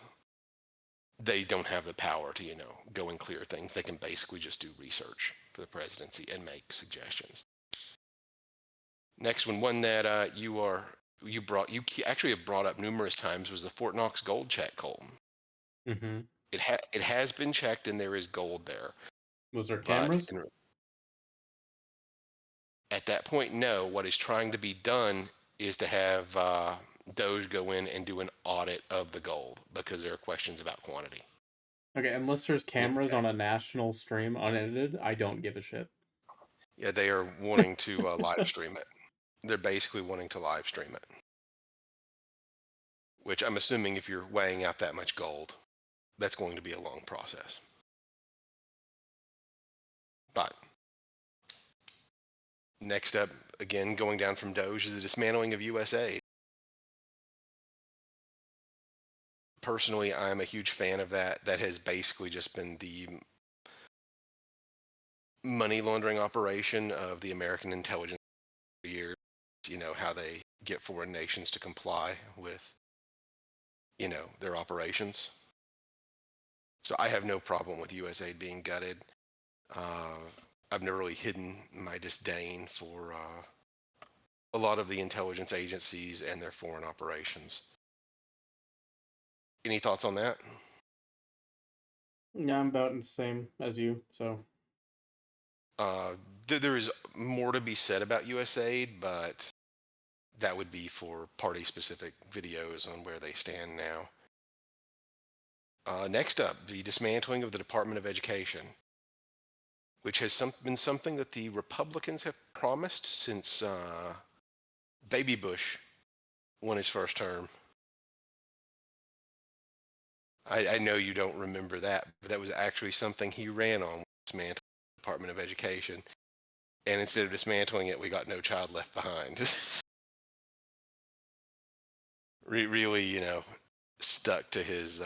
they don't have the power to go and clear things. They can basically just do research for the presidency and make suggestions. Next one that you actually have brought up numerous times was the Fort Knox gold check, Colton. Mm-hmm. It has been checked and there is gold there, Was there but cameras? at that point, no. What is trying to be done is to have Doge go in and do an audit of the gold because there are questions about quantity. Okay, unless there's cameras Okay. on a national stream unedited, I don't give a shit. Yeah, they are wanting to live stream it. They're basically wanting to live stream it, which I'm assuming if you're weighing out that much gold, that's going to be a long process. But next up, again, going down from Doge is the dismantling of USA. Personally, I'm a huge fan of that. That has basically just been the money laundering operation of the American intelligence for years. How they get foreign nations to comply with, their operations. So I have no problem with USA being gutted. Uh, I've never really hidden my disdain for a lot of the intelligence agencies and their foreign operations. Any thoughts on that? Yeah, I'm about the same as you, so Uh, there is more to be said about USAID, but that would be for party-specific videos on where they stand now. Next up, the dismantling of the Department of Education, which has been something that the Republicans have promised since Baby Bush won his first term. I know you don't remember that, but that was actually something he ran on, dismantling the Department of Education. And instead of dismantling it, we got No Child Left Behind. Really, stuck to his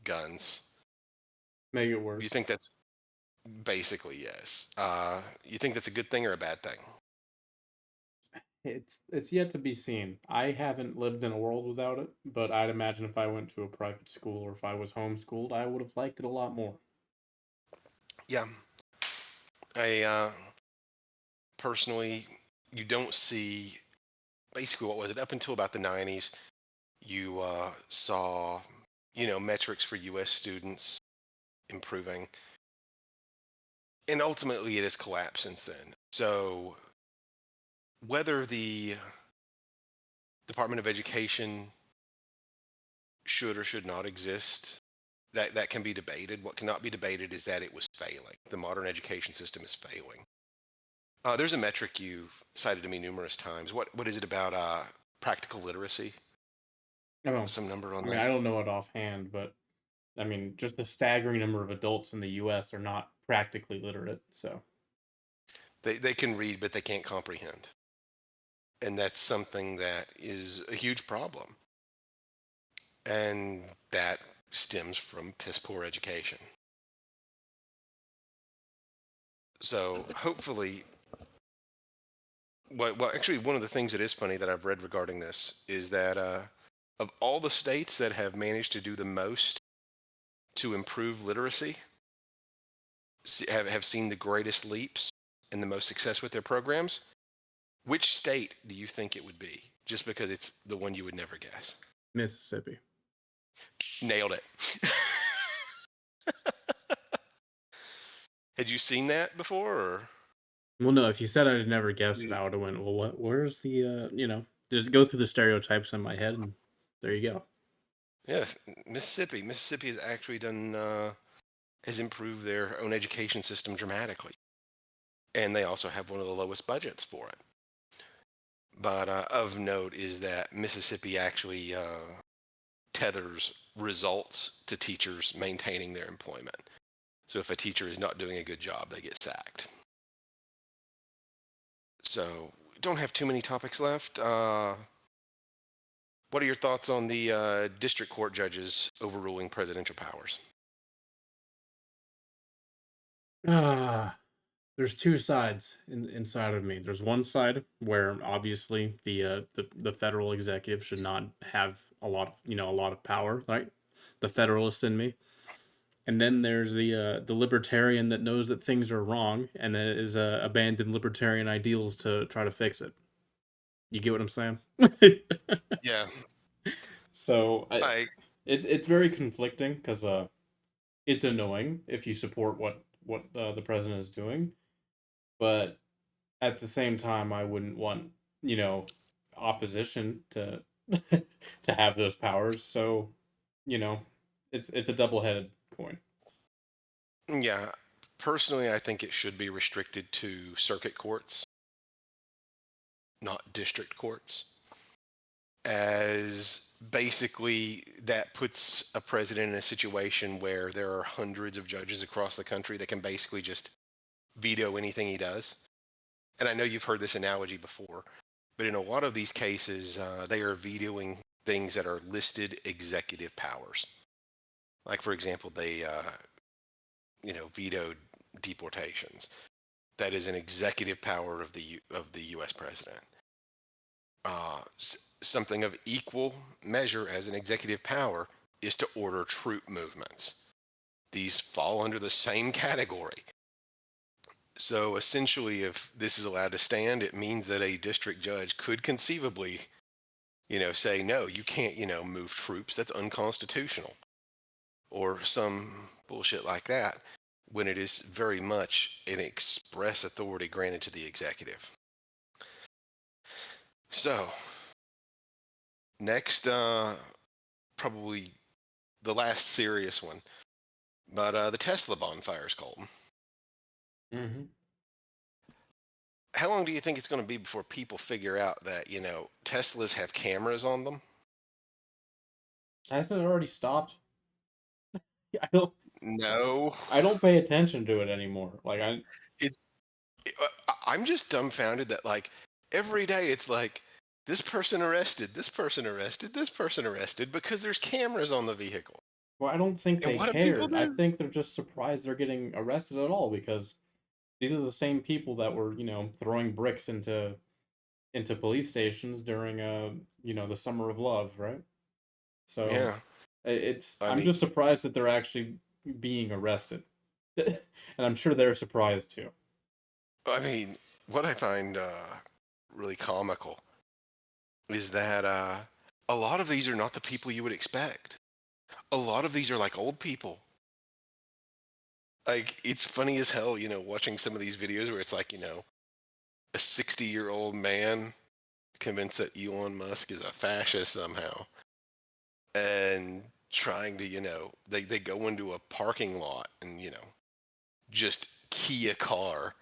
guns. make it You worse. think that's basically yes. You think that's a good thing or a bad thing? It's yet to be seen. I haven't lived in a world without it, but I'd imagine if I went to a private school or if I was homeschooled, I would have liked it a lot more. Yeah. I personally, you don't see basically what was it up until about the 90s. You saw, metrics for U.S. students improving, and ultimately it has collapsed since then. So whether the Department of Education should or should not exist, that can be debated. What cannot be debated is that it was failing. The modern education system is failing. There's a metric you've cited to me numerous times. What is it about practical literacy? Oh, Some number on I mean, that? I don't know it offhand, but I mean, just a staggering number of adults in the U.S. are not practically literate. So, They can read, but they can't comprehend, and that's something that is a huge problem, and that stems from piss poor education. So hopefully, actually, one of the things that is funny that I've read regarding this is that of all the states that have managed to do the most to improve literacy, have seen the greatest leaps and the most success with their programs, which state do you think it would be? Just because it's the one you would never guess. Mississippi. Nailed it. Had you seen that before? Or? Well, no, if you said I'd never guessed it, I would have went, well, what? Where's the, just go through the stereotypes in my head, and there you go. Yes, Mississippi. Mississippi has actually has improved their own education system dramatically. And they also have one of the lowest budgets for it. But of note is that Mississippi actually tethers results to teachers maintaining their employment. So if a teacher is not doing a good job, they get sacked. So we don't have too many topics left. What are your thoughts on the district court judges overruling presidential powers? Ah, there's two sides inside of me. There's one side where obviously the federal executive should not have a lot of power, right? The federalist in me. And then there's the libertarian that knows that things are wrong and that is abandoned libertarian ideals to try to fix it. You get what I'm saying? Yeah, So I it's very conflicting because it's annoying if you support what the president is doing, but at the same time, I wouldn't want you know opposition to to have those powers. So you know, it's a double headed coin. yeah, personally, I think it should be restricted to circuit courts, not district courts, as basically that puts a president in a situation where there are hundreds of judges across the country that can basically just veto anything he does. And I know you've heard this analogy before, but in a lot of these cases, they are vetoing things that are listed executive powers. Like, for example, they, vetoed deportations. That is an executive power of the U.S. president. Something of equal measure as an executive power is to order troop movements. These fall under the same category. So essentially, if this is allowed to stand, it means that a district judge could conceivably, say, no, you can't, move troops. That's unconstitutional. Or some bullshit like that, when it is very much an express authority granted to the executive. So, next, probably the last serious one, but the Tesla bonfires, Colton. Mm-hmm. How long do you think it's going to be before people figure out that, Teslas have cameras on them? Hasn't it already stopped? I don't No. I don't pay attention to it anymore. Like I It's I'm just dumbfounded that like every day it's like this person arrested, this person arrested, this person arrested because there's cameras on the vehicle. well, I don't think And they what do people care. I do? think they're just surprised they're getting arrested at all because these are the same people that were, throwing bricks into police stations during the summer of love, right? So Yeah. it's I I'm mean, just surprised that they're actually being arrested. And I'm sure they're surprised too. I mean, what I find really comical is that a lot of these are not the people you would expect. A lot of these are like old people. Like it's funny as hell, watching some of these videos where it's like, a 60-year-old man convinced that Elon Musk is a fascist somehow and trying to, they go into a parking lot and, just key a car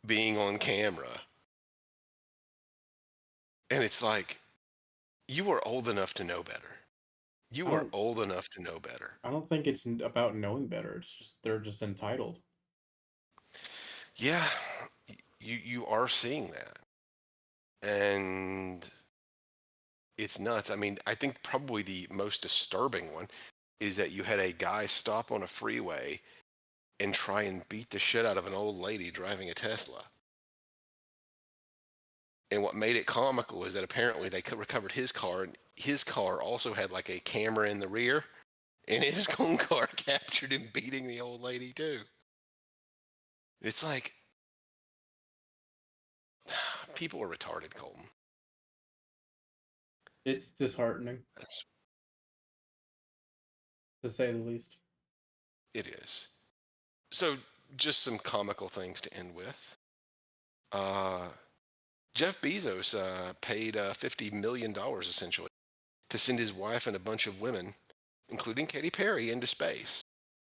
being on camera. And it's like, you are old enough to know better. I You are don't old enough to know better. I don't think it's about knowing better. It's just they're just entitled. Yeah, you are seeing that. And it's nuts. I mean, I think probably the most disturbing one is that you had a guy stop on a freeway and try and beat the shit out of an old lady driving a Tesla. And what made it comical is that apparently they recovered his car, and his car also had like a camera in the rear, and his own car captured him beating the old lady too. It's like people are retarded, Colton. It's disheartening That's, to say the least. it is. So, just some comical things to end with. Uh, Jeff Bezos paid $50 million essentially to send his wife and a bunch of women, including Katy Perry, into space.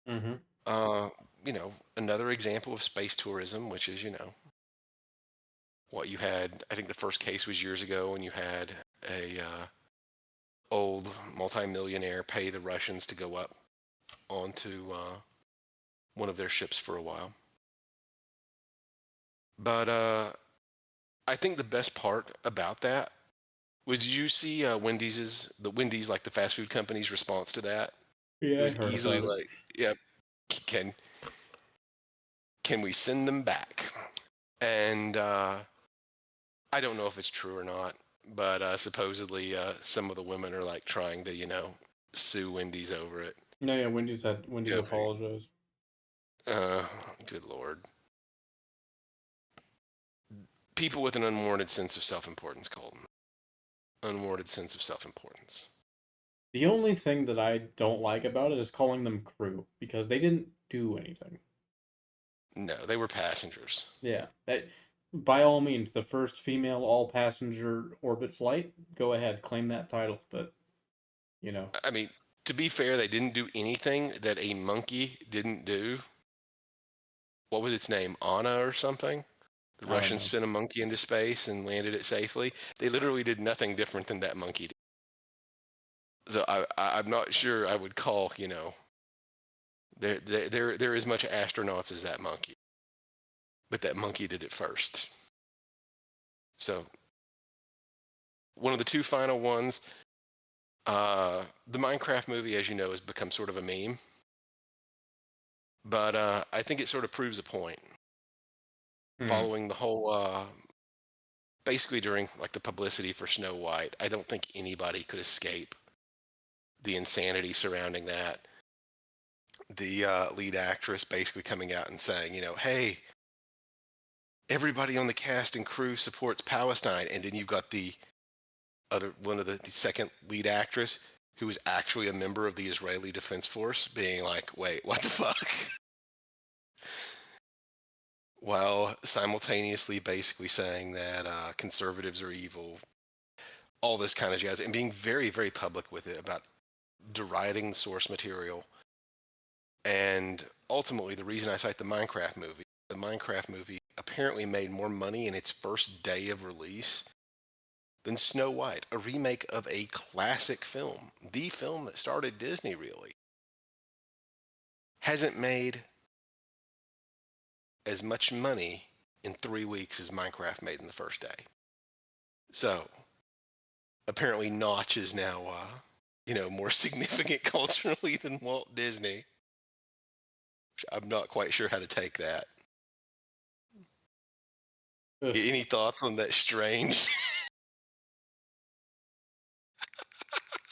Mm-hmm. Uh, another example of space tourism, which is, what you had. I think the first case was years ago when you had a old multimillionaire pay the Russians to go up onto one of their ships for a while. But I think the best part about that was, did you see Wendy's, like the fast food company's response to that? It Yeah, I was heard easily about it. like, yeah, Ken, Can we send them back? And I don't know if it's true or not, but supposedly some of the women are like trying to, sue Wendy's over it. No, yeah, Wendy's Go figure. apologized. Uh, Good Lord. People with an unwarranted sense of self-importance, Colton. Unwarranted sense of self-importance. The only thing that I don't like about it is calling them crew because they didn't do anything. No, they were passengers. Yeah, that by all means, the first female all passenger orbit flight, go ahead, claim that title. But you know, I mean, to be fair, they didn't do anything that a monkey didn't do. What was its name? Anna or something? The I don't Russians know. sent a monkey into space and landed it safely. They literally did nothing different than that monkey did. So I'm not sure I would call, they're as much astronauts as that monkey. But that monkey did it first. So one of the two final ones, the Minecraft movie, as you know, has become sort of a meme. But I think it sort of proves a point. Hmm. Following the whole, basically during like the publicity for Snow White, I don't think anybody could escape the insanity surrounding that. The lead actress basically coming out and saying, hey, everybody on the cast and crew supports Palestine, and then you've got the other one of the second lead actress who is actually a member of the Israeli Defense Force, being like, wait, what the fuck? While simultaneously basically saying that conservatives are evil, all this kind of jazz, and being very, very public with it about deriding the source material. And ultimately, the reason I cite the Minecraft movie apparently made more money in its first day of release than Snow White, a remake of a classic film, the film that started Disney, really. Hasn't made as much money in 3 weeks as Minecraft made in the first day. So apparently, Notch is now, more significant culturally than Walt Disney. I'm not quite sure how to take that. Ugh. Any thoughts on that strange?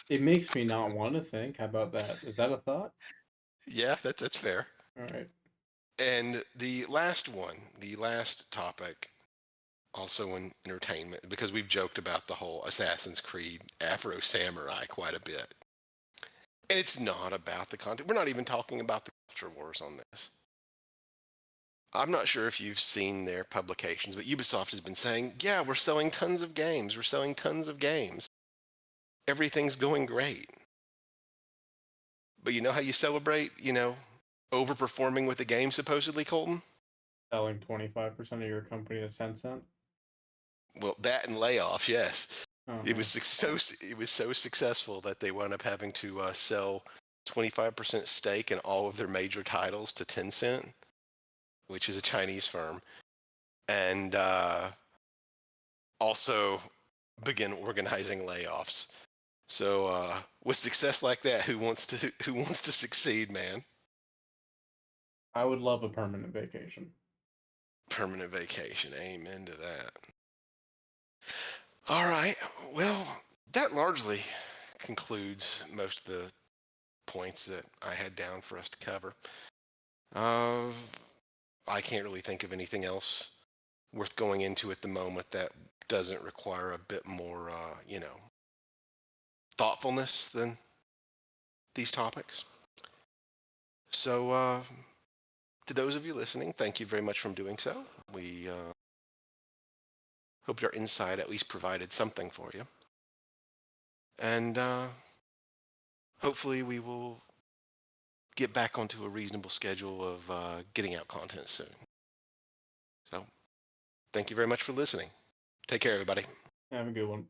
It makes me not want to think. How about that? Is that a thought? Yeah, that's fair. All right. And the last one, the last topic, also in entertainment, because we've joked about the whole Assassin's Creed Afro Samurai quite a bit. And it's not about the content. We're not even talking about the culture wars on this. I'm not sure if you've seen their publications, but Ubisoft has been saying, yeah, we're selling tons of games. We're selling tons of games. Everything's going great. But you know how you celebrate, overperforming with a game, supposedly, Colton? Selling 25% of your company to Tencent. Well, that and layoffs, yes. Oh It was man. it was so successful that they wound up having to sell 25% stake in all of their major titles to Tencent, which is a Chinese firm, and also begin organizing layoffs. So with success like that, who wants to succeed, man? I would love a permanent vacation. Permanent vacation. Amen to that. All right. Well, that largely concludes most of the points that I had down for us to cover. Uh, I can't really think of anything else worth going into at the moment that doesn't require a bit more, thoughtfulness than these topics. So, to those of you listening, thank you very much for doing so. We hope our insight at least provided something for you. And hopefully we will get back onto a reasonable schedule of getting out content soon. So, thank you very much for listening. Take care, everybody. Have a good one.